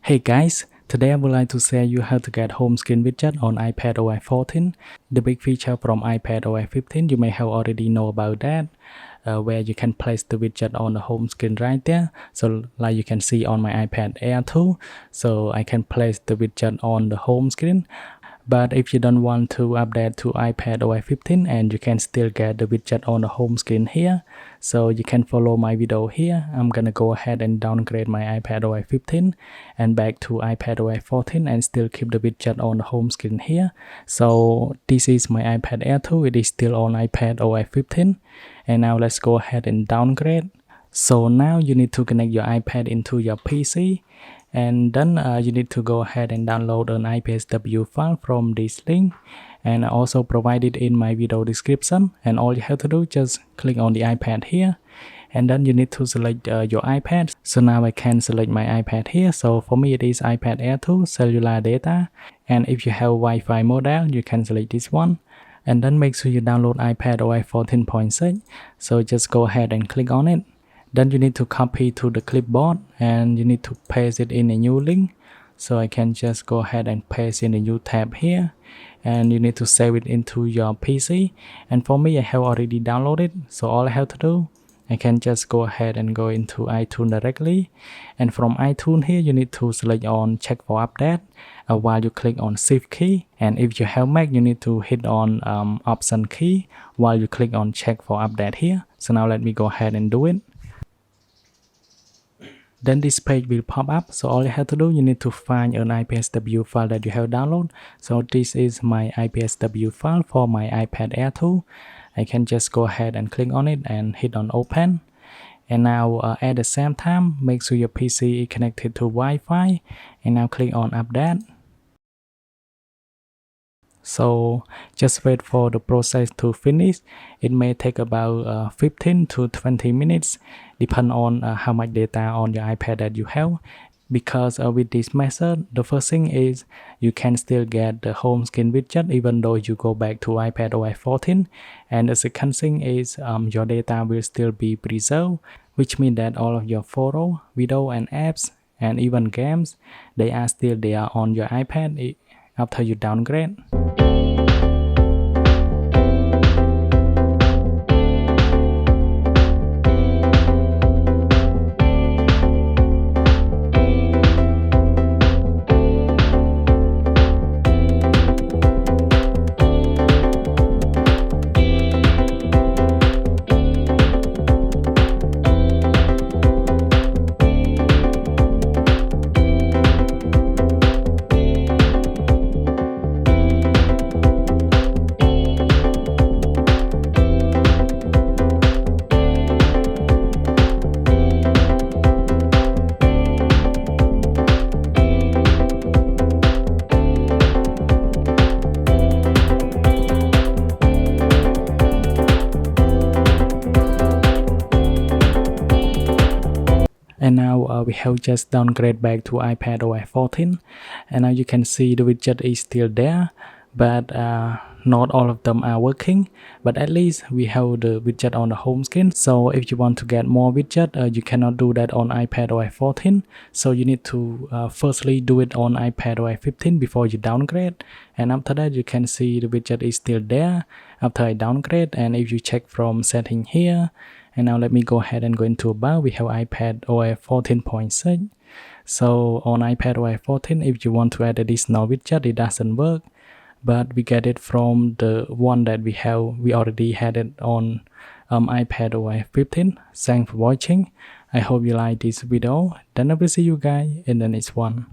Hey guys, today I would like to share you how to get home screen widget on iPadOS 14. The big feature from iPadOS 15, you may have already know about that, where you can place the widget on the home screen right there. So like you can see on my iPad Air 2, so I can place the widget on the home screen. But if you don't want to update to iPadOS 15 and you can still get the widget on the home screen here, so you can follow my video here. I'm gonna go ahead and downgrade my iPadOS 15 and back to iPadOS 14 and still keep the widget on the home screen here. So this is my iPad Air 2, it is still on iPadOS 15. And now let's go ahead and downgrade. So now you need to connect your iPad into your PC. And then you need to go ahead and download an iPadOS file from this link, and I also provided in my video description. And all you have to do, just click on the iPad here, and then you need to select your iPad. So now I can select my iPad here. So for me it is iPad Air 2 cellular data, and if you have Wi-Fi model you can select this one. And then make sure you download iPadOS 14.6. So just go ahead and click on it. Then you need to copy to the clipboard and you need to paste it in a new link. So I can just go ahead and paste in a new tab here, and you need to save it into your PC. And for me, I have already downloaded, so all I have to do, I can just go ahead and go into iTunes directly. And from iTunes here, you need to select on check for update while you click on shift key. And if you have Mac, you need to hit on option key while you click on check for update here. So now let me go ahead and do it. Then this page will pop up. So all you have to do, you need to find an iPadOS file that you have downloaded. So this is my iPadOS file for my iPad Air 2. I can just go ahead and click on it and hit on open. And now at the same time, make sure your PC is connected to Wi-Fi. And now click on update. So just wait for the process to finish. It may take about 15 to 20 minutes, depend on how much data on your iPad that you have. Because with this method, the first thing is you can still get the home screen widget even though you go back to iPadOS 14. And the second thing is your data will still be preserved, which means that all of your photo, video and apps and even games, they are still there on your iPad after you downgrade. And now we have just downgrade back to iPadOS 14, and now you can see the widget is still there, but not all of them are working. But at least we have the widget on the home screen. So if you want to get more widget, you cannot do that on iPadOS 14. So you need to firstly do it on iPadOS 15 before you downgrade. And after that, you can see the widget is still there after I downgrade. And if you check from setting here, and now let me go ahead and go into about, we have iPadOS 14.6. So on iPadOS 14, if you want to add additional widget, it doesn't work. But we get it from the one that we already had it on iPadOS 15. Thanks for watching. I hope you like this video. Then I will see you guys in the next one.